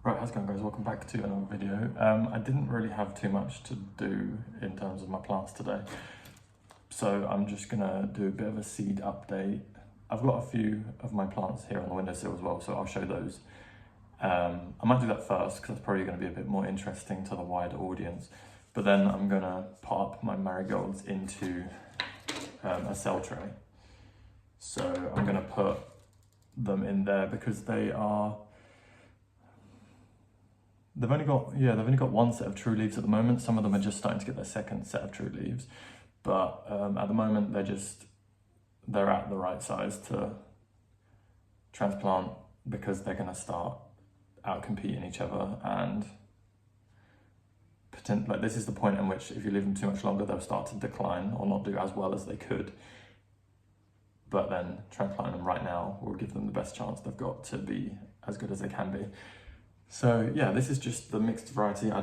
Right, how's it going, guys? Welcome back to another video. I didn't really have too much to do in terms of my plants today, so I'm just gonna do a bit of a seed update. I've got a few of my plants here on the windowsill as well, so I'll show those. I might do that first because it's probably going to be a bit more interesting to the wider audience, but then I'm gonna pot up my marigolds into a cell tray. So I'm gonna put them in there because they've only got one set of true leaves at the moment. Some of them are just starting to get their second set of true leaves, but at the moment they're at the right size to transplant because they're going to start out competing each other, and this is the point in which if you leave them too much longer they'll start to decline or not do as well as they could. But then transplanting them right now will give them the best chance they've got to be as good as they can be. So yeah, this is just the mixed variety. I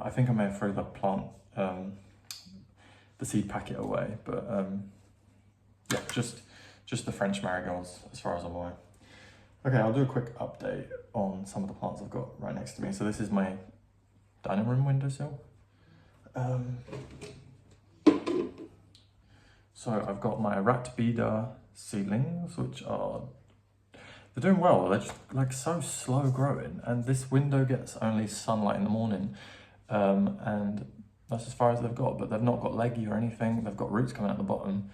think I may have thrown the plant, the seed packet away, but yeah, just the French marigolds as far as I'm aware. Okay, I'll do a quick update on some of the plants I've got right next to me. So this is my dining room windowsill. So I've got my rat beater seedlings, which they're doing well. They're just like so slow growing, and this window gets only sunlight in the morning, and that's as far as they've got, but they've not got leggy or anything. They've got roots coming out the bottom.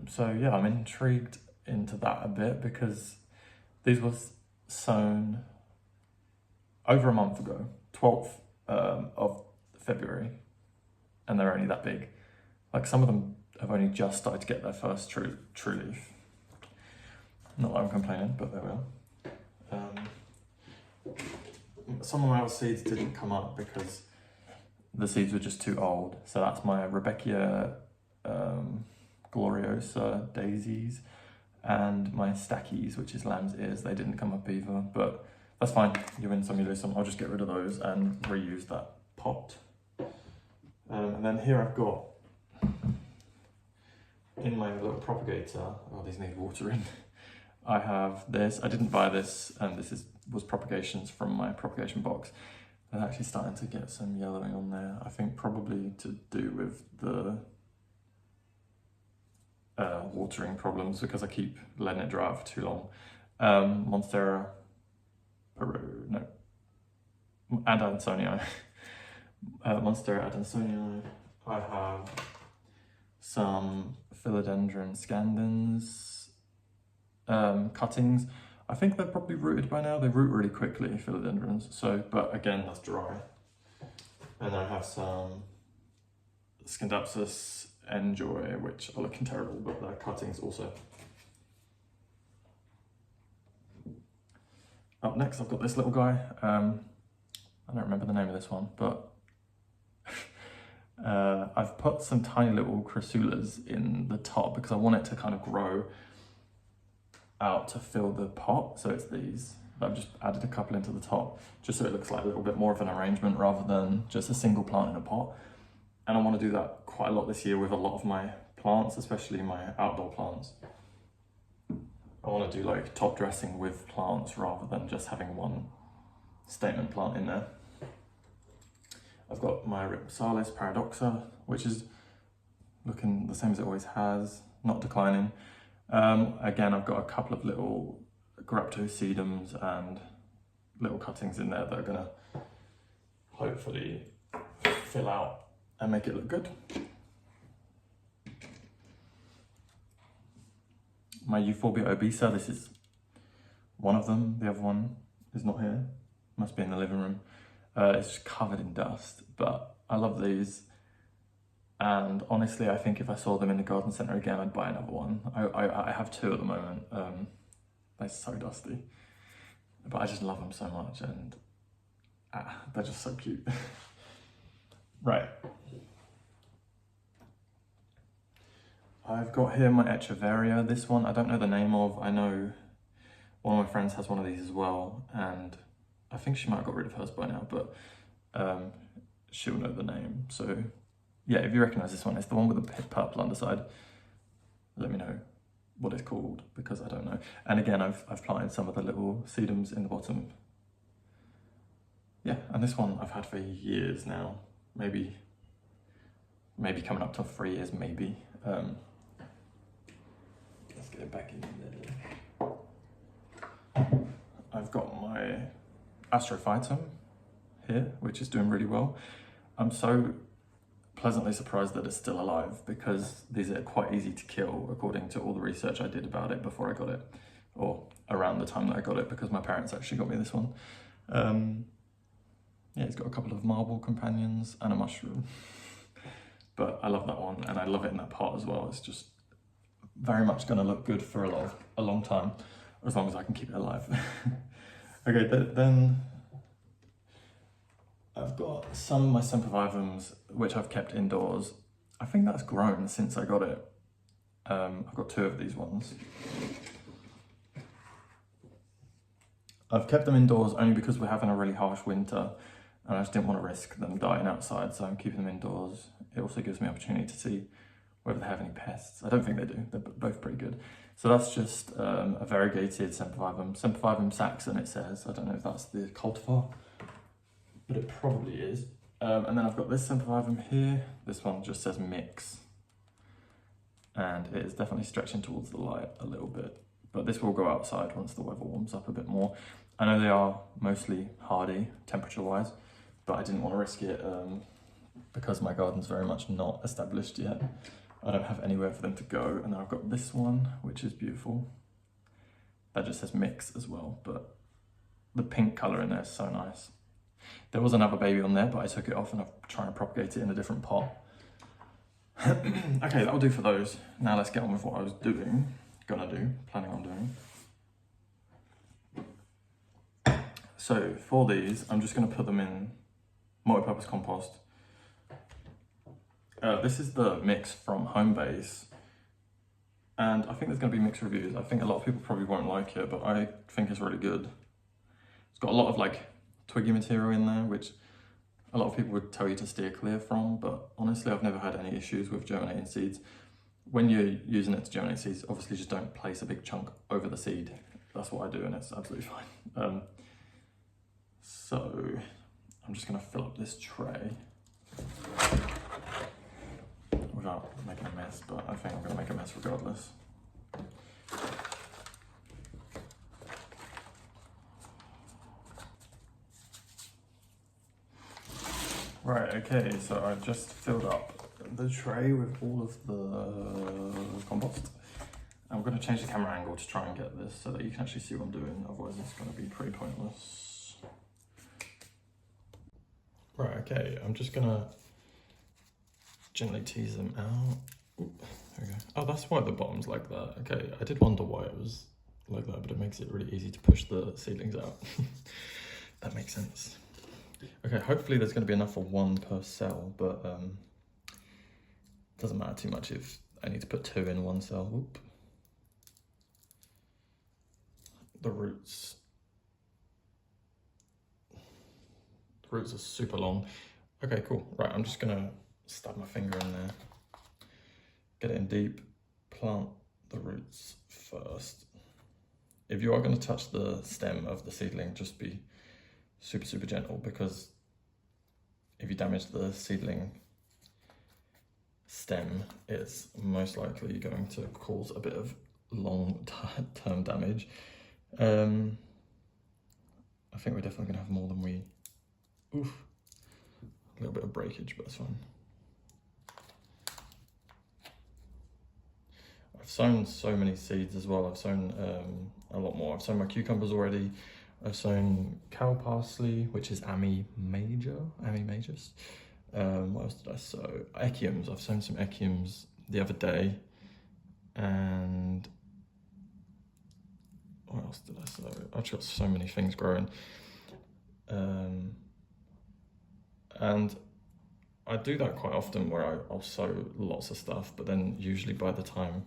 So yeah, I'm intrigued into that a bit because these were sown over a month ago, 12th of February, and they're only that big. Like some of them have only just started to get their first true leaf. Not that I'm complaining, but there we are. Some of my other seeds didn't come up because the seeds were just too old. So that's my Rebecca Gloriosa daisies and my stackies, which is lamb's ears. They didn't come up either, but that's fine. You win some, you lose some. I'll just get rid of those and reuse that pot. And then here I've got, in my little propagator, oh, these need watering. I have this. I didn't buy this, and was propagations from my propagation box. They're actually starting to get some yellowing on there. I think probably to do with the watering problems because I keep letting it dry out for too long. Monstera Peru, no, Adansonii. Monstera Adansonii. I have some Philodendron scandens cuttings. I think they're probably rooted by now. They root really quickly, philodendrons. So, but again, that's dry. And then I have some Scindapsus Enjoy, which are looking terrible, but they're cuttings also. Up next, I've got this little guy. I don't remember the name of this one, but I've put some tiny little chryssulas in the top because I want it to kind of grow out to fill the pot. So it's these. I've just added a couple into the top just so it looks like a little bit more of an arrangement rather than just a single plant in a pot. And I want to do that quite a lot this year with a lot of my plants, especially my outdoor plants. I want to do like top dressing with plants rather than just having one statement plant in there. I've got my Ripsalis Paradoxa, which is looking the same as it always has, not declining. Again, I've got a couple of little Graptosedums and little cuttings in there that are gonna hopefully fill out and make it look good. My Euphorbia obesa, this is one of them. The other one is not here, must be in the living room. It's just covered in dust, but I love these. And honestly, I think if I saw them in the garden centre again, I'd buy another one. I have two at the moment. They're so dusty, but I just love them so much, and they're just so cute. Right. I've got here my Echeveria. This one, I don't know the name of. I know one of my friends has one of these as well, and I think she might have got rid of hers by now, but she'll know the name. So yeah, if you recognise this one, it's the one with the purple underside. Let me know what it's called because I don't know. And again, I've planted some of the little sedums in the bottom yeah, and this one I've had for years now, maybe coming up to 3 years, maybe. Let's get it back in there. I've got my Astrophytum here, which is doing really well. I'm so pleasantly surprised that it's still alive, because these are quite easy to kill according to all the research I did about it before I got it, or around the time that I got it, because my parents actually got me this one. Yeah, it's got a couple of marble companions and a mushroom, but I love that one, and I love it in that pot as well. It's just very much going to look good for a long time, as long as I can keep it alive. Okay, then I've got some of my sempervivums which I've kept indoors. I think that's grown since I got it. I've got 2 of these ones. I've kept them indoors only because we're having a really harsh winter, and I just didn't want to risk them dying outside, so I'm keeping them indoors. It also gives me opportunity to see whether they have any pests. I don't think they do, they're both pretty good. So that's just a variegated Sempervivum Saxon, it says. I don't know if that's the cultivar, but it probably is. And then I've got this Sempervivum here. This one just says mix, and it is definitely stretching towards the light a little bit, but this will go outside once the weather warms up a bit more. I know they are mostly hardy temperature wise, but I didn't want to risk it because my garden's very much not established yet. I don't have anywhere for them to go. And then I've got this one, which is beautiful. That just says mix as well, but the pink colour in there is so nice. There was another baby on there, but I took it off and I'm trying to propagate it in a different pot. Okay, that'll do for those. Now let's get on with what I was planning on doing. So for these, I'm just going to put them in multi-purpose compost. This is the mix from Homebase, and I think there's going to be mixed reviews. I think a lot of people probably won't like it, but I think it's really good. It's got a lot of like twiggy material in there, which a lot of people would tell you to steer clear from, but honestly I've never had any issues with germinating seeds. When you're using it to germinate seeds, obviously just don't place a big chunk over the seed. That's what I do, and it's absolutely fine. So I'm just going to fill up this tray without making a mess, but I think I'm going to make a mess regardless. Right, okay, so I've just filled up the tray with all of the compost. I'm going to change the camera angle to try and get this so that you can actually see what I'm doing, otherwise it's going to be pretty pointless. Right, okay, I'm just going to gently tease them out. Ooh, there we go. Oh, that's why the bottom's like that. Okay, I did wonder why it was like that, but it makes it really easy to push the seedlings out. That makes sense. Okay, hopefully there's going to be enough for 1 per cell, but doesn't matter too much if I need to put 2 in 1 cell. Whoop. The roots are super long. Okay, cool. Right, I'm just going to stab my finger in there, get it in deep, plant the roots first. If you are going to touch the stem of the seedling, just be super gentle, because if you damage the seedling stem, it's most likely going to cause a bit of long-term damage. I think we're definitely going to have more than we... Oof. A little bit of breakage, but that's fine. I've sown so many seeds as well. I've sown a lot more. I've sown my cucumbers already. I've sown cow parsley, which is Ami Majus. What else did I sow? Echiums. I've sown some echiums the other day. And what else did I sow? I've just got so many things growing. And I do that quite often, where I'll sow lots of stuff, but then usually by the time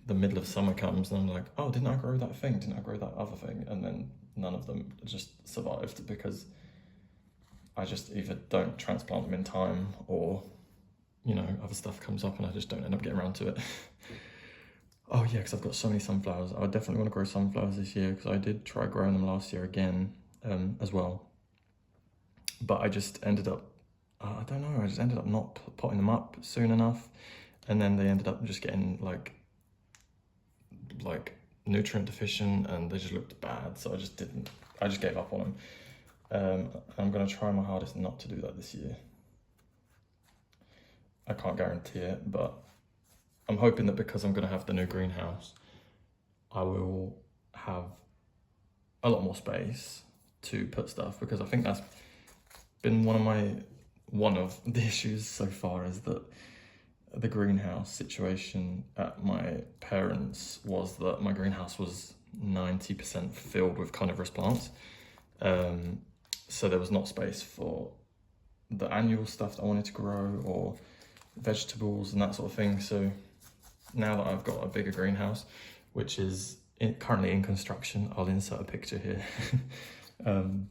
the middle of summer comes, and I'm like, oh, didn't I grow that thing? Didn't I grow that other thing? And then none of them just survived, because I just either don't transplant them in time, or, you know, other stuff comes up and I just don't end up getting around to it. Oh yeah, because I've got so many sunflowers. I definitely want to grow sunflowers this year, because I did try growing them last year again as well. but I just ended up, I don't know, I just ended up not potting them up soon enough, and then they ended up just getting like nutrient deficient, and they just looked bad, so I just gave up on them. I'm going to try my hardest not to do that this year. I can't guarantee it, but I'm hoping that because I'm going to have the new greenhouse, I will have a lot more space to put stuff, because I think that's been one of the issues so far, is that the greenhouse situation at my parents' was that my greenhouse was 90% filled with carnivorous plants. So there was not space for the annual stuff that I wanted to grow, or vegetables and that sort of thing. So now that I've got a bigger greenhouse, which is currently in construction, I'll insert a picture here. And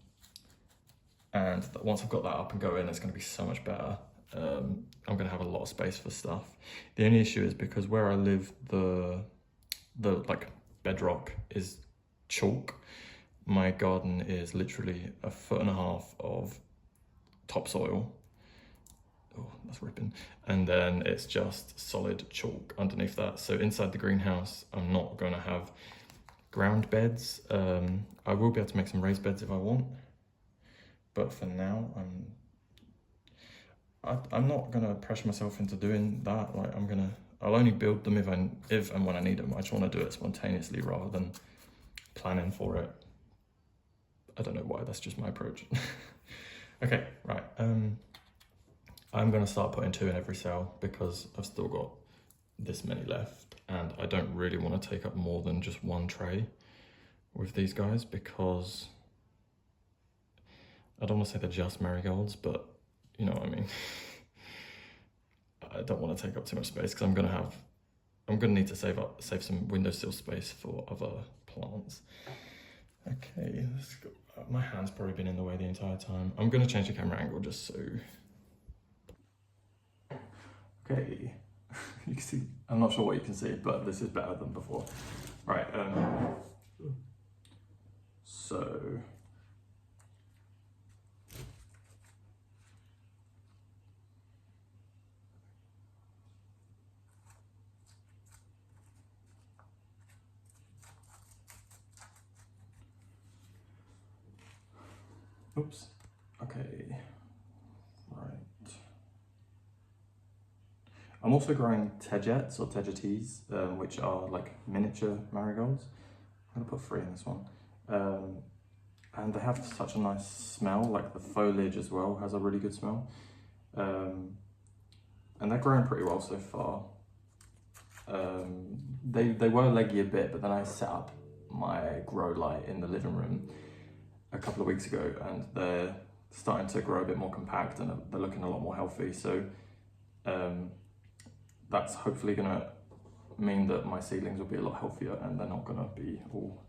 once I've got that up and going, it's going to be so much better. I'm going to have a lot of space for stuff. The only issue is because where I live, the like bedrock is chalk. My garden is literally 1.5 foot of topsoil. Oh, that's ripping. And then it's just solid chalk underneath that. So inside the greenhouse, I'm not going to have ground beds. I will be able to make some raised beds if I want. But for now, I'm not going to pressure myself into doing that. Like, I'll only build them if and when I need them. I just want to do it spontaneously rather than planning for it. I don't know why, that's just my approach. Okay, right. I'm going to start putting 2 in every cell because I've still got this many left, and I don't really want to take up more than just 1 tray with these guys, because I don't want to say they're just marigolds, but you know what I mean. I don't want to take up too much space because I'm going to need to save some windowsill space for other plants. Okay, let's go. My hand's probably been in the way the entire time. I'm going to change the camera angle just so. Okay, you can see, I'm not sure what you can see, but this is better than before. Right, so. Oops, okay, right. I'm also growing tegettes or tegetes, which are like miniature marigolds. I'm gonna put 3 in this one. And they have such a nice smell, like the foliage as well has a really good smell. And they're growing pretty well so far. They were leggy a bit, but then I set up my grow light in the living room a couple of weeks ago, and they're starting to grow a bit more compact, and they're looking a lot more healthy. So that's hopefully gonna mean that my seedlings will be a lot healthier, and they're not gonna be all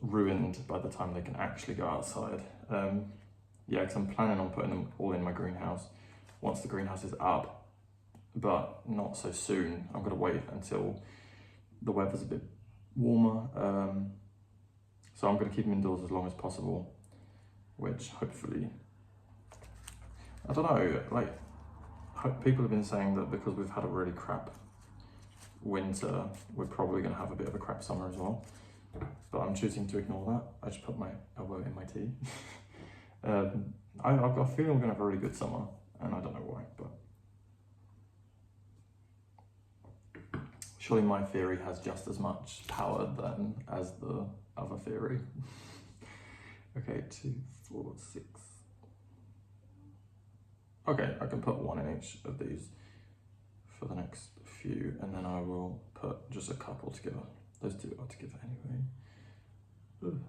ruined by the time they can actually go outside. Yeah, because I'm planning on putting them all in my greenhouse once the greenhouse is up, but not so soon. I'm gonna wait until the weather's a bit warmer. So I'm going to keep them indoors as long as possible, which hopefully, I don't know, like, people have been saying that because we've had a really crap winter, we're probably going to have a bit of a crap summer as well. But I'm choosing to ignore that. I just put my elbow in my tea. I've got a feeling we're going to have a really good summer, and I don't know why, but surely my theory has just as much power then as the other theory. Okay, 2, 4, 6. Okay, I can put 1 in each of these for the next few, and then I will put just a couple together. Those 2 are together anyway. Ugh.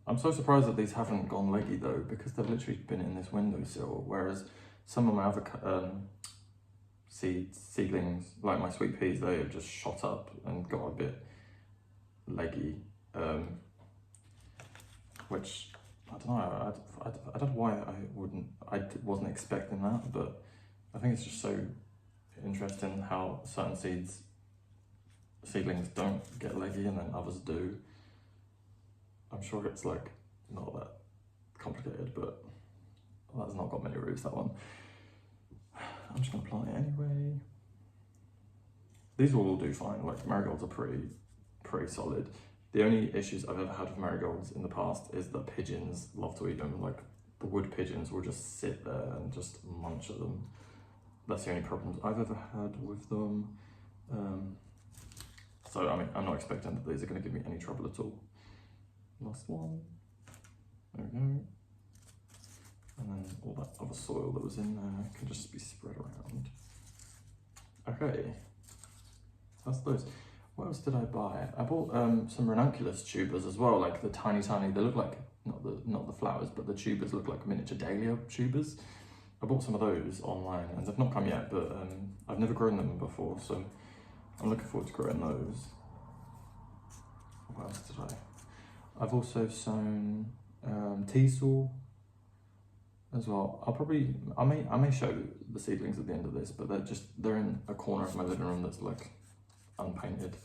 I'm so surprised that these haven't gone leggy though, because they've literally been in this windowsill, whereas some of my other seedlings, like my sweet peas, they have just shot up and got a bit leggy, which I don't know. I don't know why I wasn't expecting that, but I think it's just so interesting how certain seeds seedlings don't get leggy and then others do. I'm sure it's like not that complicated, but that's not got many roots, that one. I'm just gonna plant it anyway. These will all do fine. Like marigolds are pretty solid. The only issues I've ever had with marigolds in the past is that pigeons love to eat them. Like the wood pigeons will just sit there and just munch at them. That's the only problems I've ever had with them. So I mean, I'm not expecting that these are going to give me any trouble at all. Last one. There we go. And then all that other soil that was in there can just be spread around. Okay, that's those. What else did I buy? I bought some ranunculus tubers as well, like the tiny, they look like, not the flowers, but the tubers look like miniature dahlia tubers. I bought some of those online and they've not come yet, but I've never grown them before, so I'm looking forward to growing those. What else did I? I've also sown teasel as well. I may show the seedlings at the end of this, but they're in a corner of my living room that's like unpainted.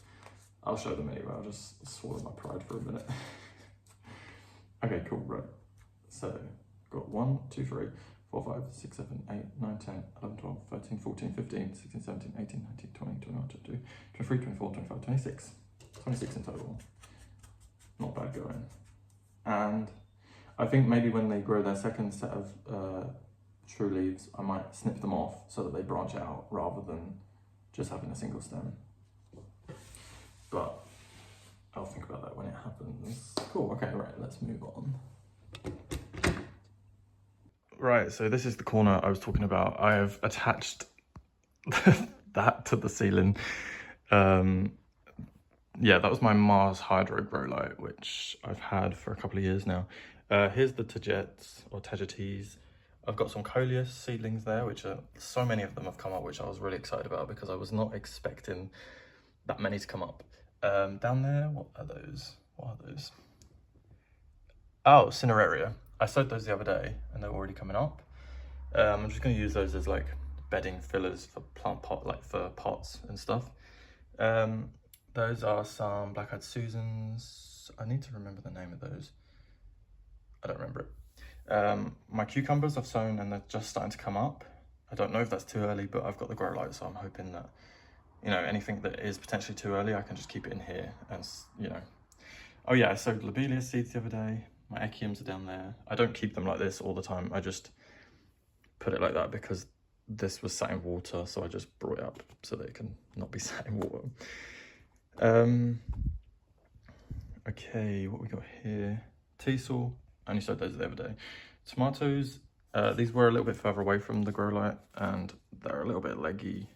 I'll show them anyway. I'll just swallow my pride for a minute. Okay, cool, right. So got 1, 2, 3, 4, 5, 6, 7, 8, 9, 10, 11, 12, 13, 14, 15, 16, 17, 18, 19, 20, 21, 22, 23, 24, 25, 26. 26 in total. Not bad going. And I think maybe when they grow their second set of true leaves, I might snip them off so that they branch out rather than just having a single stem. But I'll think about that when it happens. Cool, okay, right, let's move on. Right, so this is the corner I was talking about. I have attached that to the ceiling. Yeah, that was my Mars Hydro grow light, which I've had for a couple of years now. Here's the Tagetes or Tagetes. I've got some Coleus seedlings there, which are, so many of them have come up, which I was really excited about because I was not expecting that many to come up. Down there, what are those? Oh, Cineraria. I sowed those the other day and they're already coming up. I'm just gonna use those as like bedding fillers for for pots and stuff. Those are some Black-Eyed Susans. I need to remember the name of those. I don't remember it. My cucumbers I've sown and they're just starting to come up. I don't know if that's too early, but I've got the grow light, so I'm hoping that, you know, anything that is potentially too early, I can just keep it in here and, you know. Oh yeah, I sowed lobelia seeds the other day. My echiums are down there. I don't keep them like this all the time. I just put it like that because this was sat in water, so I just brought it up so that it can not be sat in water. Okay, what we got here? Teasel, I only sowed those the other day. Tomatoes, these were a little bit further away from the grow light and they're a little bit leggy.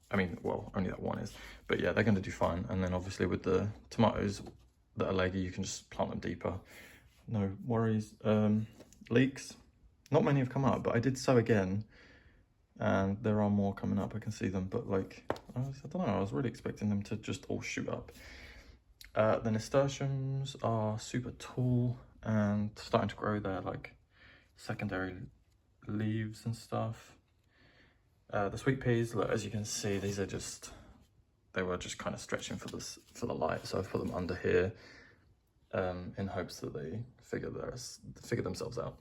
I mean, well, only that one is, but yeah, they're gonna do fine. And then obviously with the tomatoes that are leggy, you can just plant them deeper. No worries. Leeks, not many have come up, but I did sow again and there are more coming up. I can see them, but like, I don't know, I was really expecting them to just all shoot up. The nasturtiums are super tall and starting to grow their like secondary leaves and stuff. The sweet peas, look, as you can see, these are just, they were just kind of stretching for the light, so I've put them under here in hopes that they figure themselves out.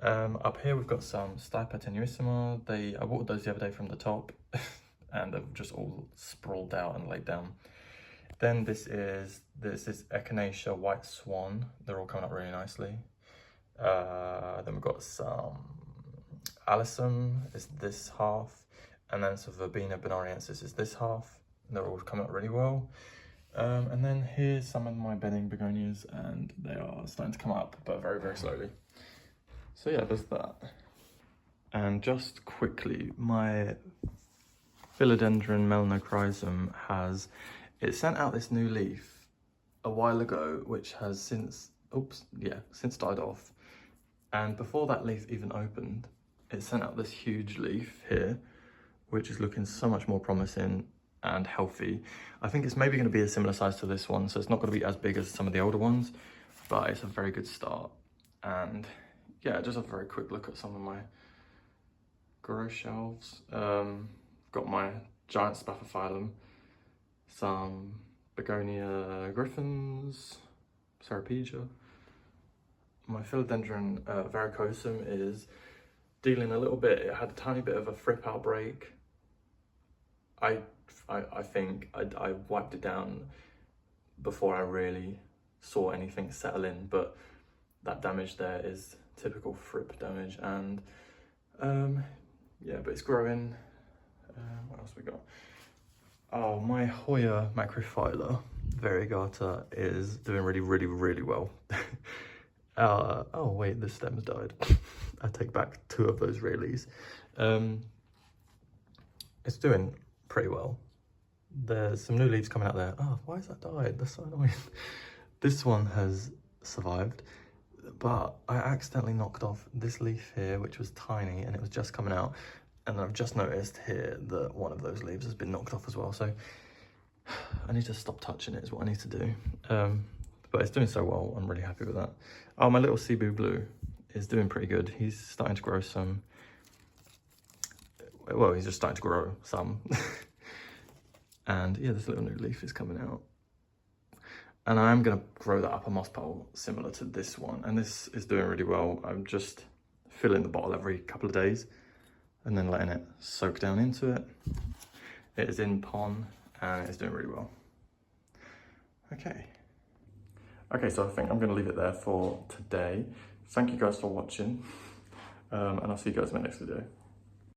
Up here we've got some Stipa tenuissima. I watered those the other day from the top and they've just all sprawled out and laid down. Then this is Echinacea White Swan. They're all coming up really nicely. Then we've got some Alyssum is this half, and then some Verbena bonariensis is this half. They're all coming up really well. And then here's some of my bedding begonias, and they are starting to come up, but very, very slowly. So yeah, there's that. And just quickly, my Philodendron melanochrysum it sent out this new leaf a while ago, which has since died off. And before that leaf even opened, it sent out this huge leaf here, which is looking so much more promising and healthy. I think it's maybe going to be a similar size to this one, so it's not going to be as big as some of the older ones, but it's a very good start. And yeah, just a very quick look at some of my grow shelves. Got my giant Spathiphyllum some begonia griffins, Ceropegia. My philodendron varicosum is dealing a little bit. It had a tiny bit of a thrip outbreak. I think I wiped it down before I really saw anything settle in, but that damage there is typical thrip damage, and yeah, but it's growing. What else we got? Oh, my Hoya macrophylla variegata is doing really well. Oh wait, the stem's died. I take back 2 of those reallys. It's doing pretty well. There's some new leaves coming out there. Oh, why has that died? That's so annoying. This one has survived, but I accidentally knocked off this leaf here, which was tiny, and it was just coming out. And I've just noticed here that one of those leaves has been knocked off as well. So I need to stop touching it is what I need to do. But it's doing so well, I'm really happy with that. Oh, my little Cebu Blue is doing pretty good. He's starting to grow some, well, he's just starting to grow some. And yeah, this little new leaf is coming out. And I am gonna grow that up a moss pole similar to this one. And this is doing really well. I'm just filling the bottle every couple of days and then letting it soak down into it. It is in pon and it's doing really well. Okay, so I think I'm gonna leave it there for today. Thank you guys for watching, and I'll see you guys in my next video.